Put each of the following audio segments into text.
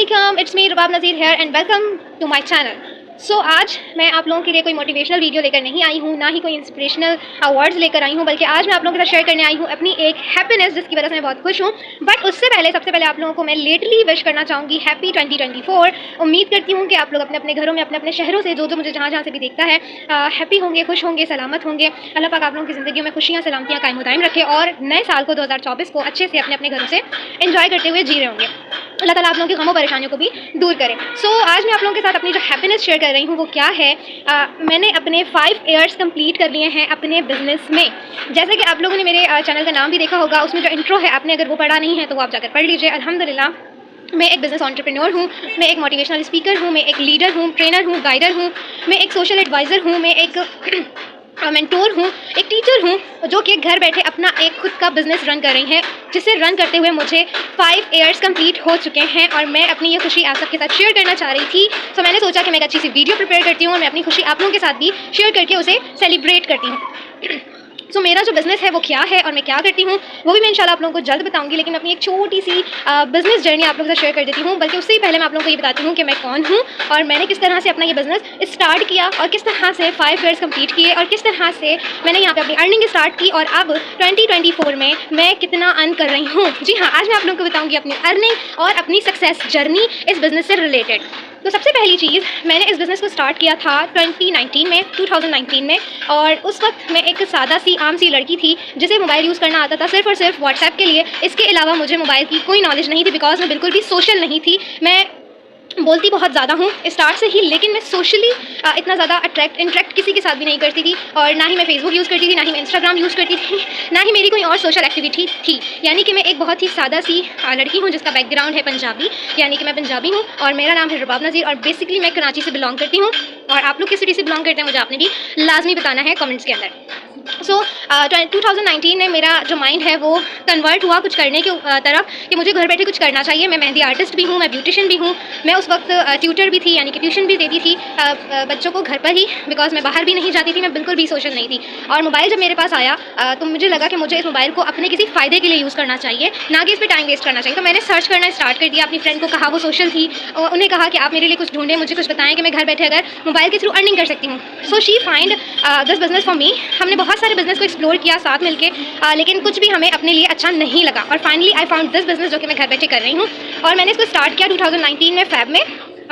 अस्सलामुअलैकुम, it's me Rubab Nazir here and welcome to my channel. आज मैं आप लोगों के लिए कोई मोटिवेशनल वीडियो लेकर नहीं आई हूँ, ना ही कोई इंस्पिरेशनल अवार्ड्स लेकर आई हूँ, बल्कि आज मैं आप लोगों के साथ शेयर करने आई हूँ अपनी एक हैप्पीनेस जिसकी वजह से मैं बहुत खुश हूँ। बट उससे पहले सबसे पहले आप लोगों को मैं लेटली विश करना चाहूँगी हैप्पी 2024। उम्मीद करती हूँ कि आप लोग अपने अपने घरों में अपने अपने शहरों से जो मुझे जहाँ से भी देखता है हैप्पी होंगे, खुश होंगे, सलामत होंगे। अल्लाह पाक आप लोगों की ज़िंदगी में खुशियाँ सलामतियाँ कायम दायम रखे और नए साल को 2024 को अच्छे से अपने अपने घरों से एंजॉय करते हुए जी रहे होंगे। अल्लाह ताला आप लोगों की गमों परेशानियों को भी दूर करे। आज मैं आप लोगों के साथ अपनी जो हैप्पीनेस शेयर कर रही हूँ वो क्या है। मैंने अपने 5 ईयर्स कंप्लीट कर लिए हैं अपने बिजनेस में। जैसे कि आप लोगों ने मेरे चैनल का नाम भी देखा होगा, उसमें जो इंट्रो है आपने अगर वो पढ़ा नहीं है तो वो आप जाकर पढ़ लीजिए। अल्हम्दुलिल्लाह मैं एक बिज़नेस एंटरप्रेन्योर हूँ, मैं एक मोटिवेशनल स्पीकर हूँ, मैं एक लीडर हूँ, ट्रेनर हूँ, गाइडर हूँ, मैं एक सोशल एडवाइज़र हूँ, मैं एक मेंटोर हूँ, एक टीचर हूँ जो कि घर बैठे अपना एक खुद का बिज़नेस रन कर रही हैं, जिसे रन करते हुए मुझे 5 ईयर्स कंप्लीट हो चुके हैं। और मैं अपनी ये खुशी आप सबके साथ शेयर करना चाह रही थी। मैंने सोचा कि मैं एक अच्छी सी वीडियो प्रिपेयर करती हूँ और मैं अपनी खुशी आप लोगों के साथ भी शेयर करके उसे सेलिब्रेट करती हूँ। मेरा जो बिज़नेस है वो क्या है और मैं क्या करती हूँ वो भी मैं इंशाल्लाह आप लोगों को जल्द बताऊंगी, लेकिन अपनी एक छोटी सी बिज़नेस जर्नी आप लोगों के साथ शेयर कर देती हूँ। बल्कि उससे पहले मैं आप लोगों को ये बताती हूँ कि मैं कौन हूँ और मैंने किस तरह से अपना ये बिज़नेस स्टार्ट किया और किस तरह से 5 ईयर्स कंप्लीट किए और किस तरह से मैंने यहाँ पे अपनी अर्निंग स्टार्ट की और अब 2024 में मैं कितना अर्न कर रही हूँ। जी हाँ, आज मैं आप लोगों को बताऊँगी अपनी अर्निंग और अपनी सक्सेस जर्नी इस बिज़नेस से रिलेटेड। सबसे पहली चीज़, मैंने इस बिज़नेस को स्टार्ट किया था 2019 में और उस वक्त मैं एक सादा सी आम सी लड़की थी जिसे मोबाइल यूज़ करना आता था सिर्फ़ और सिर्फ व्हाट्सएप के लिए। इसके अलावा मुझे मोबाइल की कोई नॉलेज नहीं थी, बिकॉज मैं बिल्कुल भी सोशल नहीं थी। मैं बोलती बहुत ज़्यादा हूँ स्टार्ट से ही, लेकिन मैं सोशली इतना ज़्यादा इंटरेक्ट किसी के साथ भी नहीं करती थी और ना ही मैं फेसबुक यूज़ करती थी, ना ही मैं इंस्टाग्राम यूज़ करती थी, ना ही मेरी कोई और सोशल एक्टिविटी थी। यानी कि मैं एक बहुत ही सादा सी लड़की हूँ जिसका बैकग्राउंड है पंजाबी, यानी कि मैं पंजाबी हूँ और मेरा नाम है रुबाब नज़ीर और बेसिकली मैं कराची से बिलोंग करती हूँ। और आप लोग किस सिटी से बिलोंग करते हैं मुझे आपने भी लाजमी बताना है कमेंट्स के अंदर। 2019 में मेरा जो माइंड है वो कन्वर्ट हुआ कुछ करने की तरफ कि मुझे घर बैठे कुछ करना चाहिए। मैं मेहंदी आर्टिस्ट भी हूँ, मैं ब्यूटिशियन भी हूँ, मैं उस वक्त ट्यूटर भी थी, यानी कि ट्यूशन भी देती थी बच्चों को घर पर ही, बिकॉज मैं बाहर भी नहीं जाती थी, मैं बिल्कुल भी सोशल नहीं थी। और मोबाइल जब मेरे पास आया तो मुझे लगा कि मुझे इस मोबाइल को अपने किसी फ़ायदे के लिए यूज़ करना चाहिए, ना कि इस पर टाइम वेस्ट करना चाहिए। तो मैंने सर्च करना स्टार्ट कर दिया। अपनी फ्रेंड को कहा, वो सोशल थी, और उन्हें कहा कि आप मेरे लिए कुछ ढूंढें, मुझे कुछ बताएं कि मैं घर बैठे अगर मोबाइल के थ्रू अर्निंग कर सकती हूँ। So she find this business for me. हमने बहुत सारे बिज़नेस को एक्सप्लोर किया साथ मिलके, लेकिन कुछ भी हमें अपने लिए अच्छा नहीं लगा और finally I found this business जो कि मैं घर बैठे कर रही हूँ। और मैंने इसको स्टार्ट किया 2019 में फ़ेब में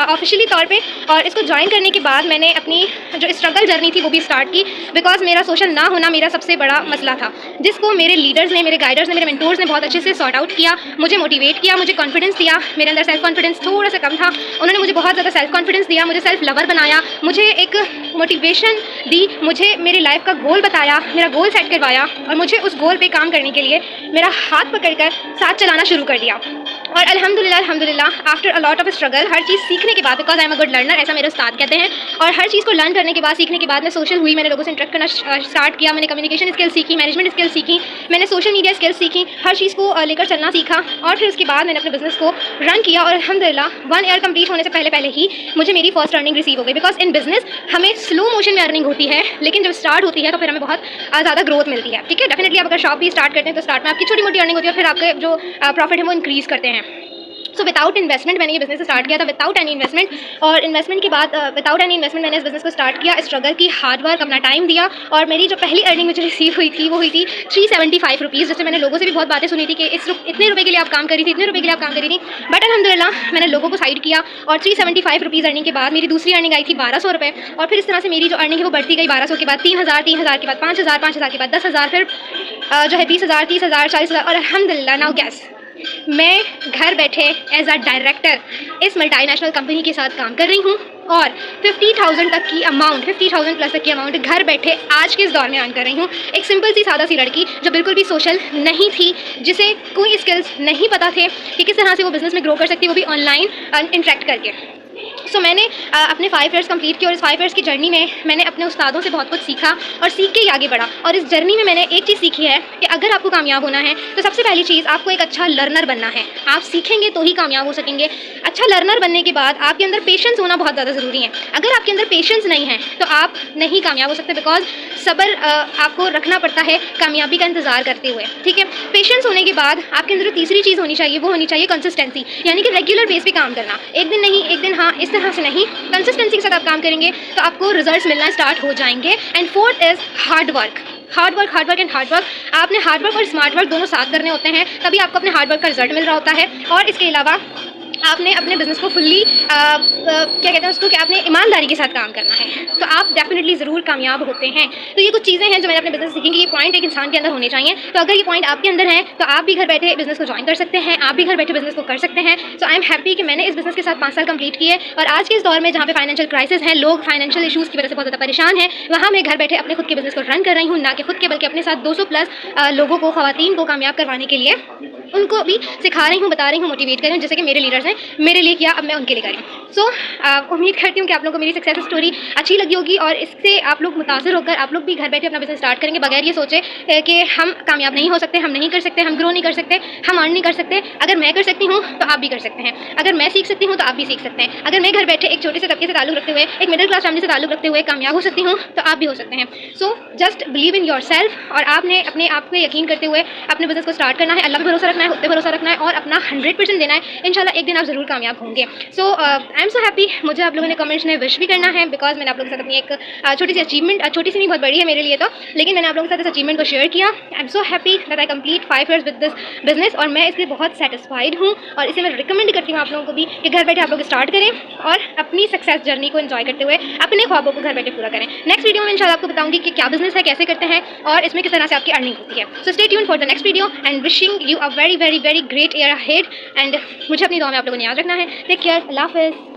ऑफिशियली तौर पे। और इसको ज्वाइन करने के बाद मैंने अपनी जो स्ट्रगल जर्नी थी वो भी स्टार्ट की, बिकॉज मेरा सोशल ना होना मेरा सबसे बड़ा मसला था, जिसको मेरे लीडर्स ने, मेरे गाइडर्स ने, मेरे मेंटोर्स ने बहुत अच्छे से सॉर्ट आउट किया, मुझे मोटिवेट किया, मुझे कॉन्फिडेंस दिया। मेरे अंदर सेल्फ कॉन्फिडेंस थोड़ा सा कम था, उन्होंने मुझे बहुत ज़्यादा सेल्फ कॉन्फिडेंस दिया, मुझे सेल्फ लवर बनाया, मुझे एक मोटिवेशन दी, मुझे मेरी लाइफ का गोल बताया, मेरा गोल सेट करवाया और मुझे उस गोल पे काम करने के लिए मेरा हाथ पकड़कर साथ चलाना शुरू कर दिया। और अल्हम्दुलिल्लाह after a lot of struggle, हर चीज़ सीखने के बाद, because I am a good learner, ऐसा मेरे उस्ताद कहते हैं, और हर चीज़ को लर्न करने के बाद, सीखने के बाद मैं सोशल हुई, मैंने लोगों से इंटरेक्ट करना स्टार्ट किया, मैंने कम्युनिकेशन स्किल्स सीखी, मैनेजमेंट स्किल्स सीखी, मैंने सोशल मीडिया स्किल्स सीखी, हर चीज़ को लेकर चलना सीखा। और फिर उसके बाद मैंने अपने बिजनेस को रन किया और अल्हम्दुलिल्लाह 1 ईयर कंप्लीट होने से पहले ही मुझे मेरी फर्स्ट अर्निंग रिसीव हो गई। बिकॉज इन बिजनेस हमें स्लो मोशन में अर्निंग होती है, लेकिन जब स्टार्ट होती है तो फिर हमें बहुत ज़्यादा ग्रोथ मिलती है। ठीक है, डेफिनेटली आप अगर शॉप भी स्टार्ट करते हैं तो स्टार्ट में आपकी छोटी मोटी अर्निंग होती है, फिर आपके जो प्रॉफिट है वो इंक्रीज़ करते हैं। विदाउट इन्वेस्टमेंट मैंने ये बिज़नेस स्टार्ट किया था, विदाउट एनी इन्वेस्टमेंट। और इन्वेस्टमेंट के बाद विदाउट एनी इन्वेस्टमेंट मैंने इस बिज़नेस को स्टार्ट किया, स्ट्रगल की, हार्ड वर्क, अपना टाइम दिया। और मेरी जो पहली अर्निंग मुझे रिसीव हुई थी वो हुई थी 375 रुपीज़, जिससे मैंने लोगों से भी बहुत बातें सुनी थी कि इतने रुपये के लिए आप काम करी थी, इतने रुपये के लिए आप काम करी थी। बट अल्हम्दुलिल्लाह मैंने लोगों को साइड किया और 375 रुपीज़ अर्निंग के बाद मेरी दूसरी अर्निंग आई थी 1200 रुपये। और फिर इस तरह से मेरी जो अर्निंग है वो बढ़ती गई, 1200 के बाद 3000, 3000 के बाद 5000, 5000 के बाद 10,000, फिर जो है 20,000, 30,000, 40,000। और अल्हम्दुलिल्लाह नाउ गैस मैं घर बैठे एज अ डायरेक्टर इस मल्टीनेशनल कंपनी के साथ काम कर रही हूँ और 50,000 तक की अमाउंट, 50,000 प्लस तक की अमाउंट घर बैठे आज के इस दौर में अर्न कर रही हूँ। एक सिंपल सी सादा सी लड़की जो बिल्कुल भी सोशल नहीं थी, जिसे कोई स्किल्स नहीं पता थे कि किस तरह से वो बिज़नेस में ग्रो कर सकती है, वो भी ऑनलाइन इंटरेक्ट करके। सो मैंने अपने 5 ईयर्स कंप्लीट किए और इस 5 ईयर्स की जर्नी में मैंने अपने उस्तादों से बहुत कुछ सीखा और सीख के ही आगे बढ़ा। और इस जर्नी में मैंने एक चीज़ सीखी है कि अगर आपको कामयाब होना है तो सबसे पहली चीज़ आपको एक अच्छा लर्नर बनना है। आप सीखेंगे तो ही कामयाब हो सकेंगे। अच्छा लर्नर बनने के बाद आपके अंदर पेशेंस होना बहुत ज़्यादा ज़रूरी है। अगर आपके अंदर पेशेंस नहीं है तो आप नहीं कामयाब हो सकते, बिकॉज सब्र आपको रखना पड़ता है कामयाबी का इंतज़ार करते हुए, ठीक है। पेशेंस होने के बाद आपके अंदर जो तीसरी चीज़ होनी चाहिए वो होनी चाहिए कंसिस्टेंसी, यानी कि रेगुलर बेस पे काम करना। एक दिन नहीं, एक दिन हाँ, इस तरह से नहीं, कंसिस्टेंसी के साथ आप काम करेंगे तो आपको रिजल्ट्स मिलना स्टार्ट हो जाएंगे। And fourth is hard work. Hard work, hard work and hard work. आपने हार्ड वर्क और स्मार्ट वर्क दोनों साथ करने होते हैं, तभी आपको अपने हार्ड वर्क का रिजल्ट मिल रहा होता है। और इसके अलावा आपने अपने बिज़नेस को फुल्ली क्या कहते हैं उसको, कि आपने ईमानदारी के साथ काम करना है, तो आप डेफिनेटली ज़रूर कामयाब होते हैं। तो ये कुछ चीज़ें हैं जो मैंने अपने बिज़नेस सीखी कि ये पॉइंट एक इंसान के अंदर होने चाहिए। तो अगर ये पॉइंट आपके अंदर है तो आप भी घर बैठे बिज़नेस को ज्वाइन कर सकते हैं, आप भी घर बैठे बिज़नेस को कर सकते हैं। सो आई एम हैप्पी कि मैंने इस बिज़नेस के साथ 5 साल कंप्लीट किए। और आज के इस दौर में जहाँ पे फाइनेंशियल क्राइसिस है, लोग फाइनेंशियल इशूज़ की वजह से बहुत ज़्यादा परेशान हैं, वहाँ मैं घर बैठे अपने खुद के बिज़नेस को रन कर रही हूँ, ना कि खुद के बल्कि अपने साथ 200 प्लस लोगों को, ख़वातीन को कामयाब करवाने के लिए उनको भी सिखा रही हूँ, बता रही हूँ, मोटिवेट कर रही हूँ, जैसे कि मेरे लीडर्स हैं, मेरे लिए किया, अब मैं उनके लिए कर रही हूँ। सो उम्मीद करती हूँ कि आप लोगों को मेरी सक्सेस स्टोरी अच्छी लगी होगी और इससे आप लोग मुतासर होकर आप लोग भी घर बैठे अपना बिजनेस स्टार्ट करेंगे, बगैर ये सोचे कि हम कामयाब नहीं हो सकते, हम नहीं कर सकते, हम ग्रो नहीं कर सकते, हम अर्न नहीं कर सकते। अगर मैं कर सकती हूँ तो आप भी कर सकते हैं, अगर मैं सीख सकती हूँ तो आप भी सीख सकते हैं। अगर मैं घर बैठे एक छोटे से तबके से ताल्लुक रखते हुए, एक मिडिल क्लास फैमिली से ताल्लुक रखते हुए कामयाब हो सकती हूँ तो आप भी हो सकते हैं। So just believe in your self, और आपने अपने आप को यकीन करते हुए अपने बिजनेस को स्टार्ट करना है, अल्लाह पे भरोसा रखना है, खुद पे भरोसा रखना है और अपना 100% देना है। इंशाल्लाह एक दिन आप ज़रूर कामयाब होंगे। सो आई एम सो हैप्पी। मुझे आप लोगों ने कमेंट्स में विश भी करना है, बिकॉज मैंने आप लोगों के साथ अपनी एक छोटी सी अचीवमेंट, छोटी सी नहीं बहुत बड़ी है मेरे लिए तो, लेकिन मैंने आप लोगों के साथ इस अचीवमेंट को शेयर किया। I am so happy that I complete 5 years with this business, और मैं इससे बहुत सेटिस्फाइड हूँ और इसे मैं रिकमेंड करती हूँ आप लोगों को भी कि घर बैठे आप लोग स्टार्ट करें और अपनी सक्सेस जर्नी को एंजॉय करते हुए अपने ख्वाबों को घर बैठे पूरा करें। नेक्स्ट वीडियो में इंशाल्लाह आपको बताऊंगी कि क्या बिजनेस है, कैसे करते हैं और इसमें किस तरह से आपकी अर्निंग होती है। So stay tuned for the next video and wishing you a very very very great year ahead. And मुझे अपनी दुआ में आप लोगों ने याद रखना है। टेक केयर, अल्लाह हाफ़िज़।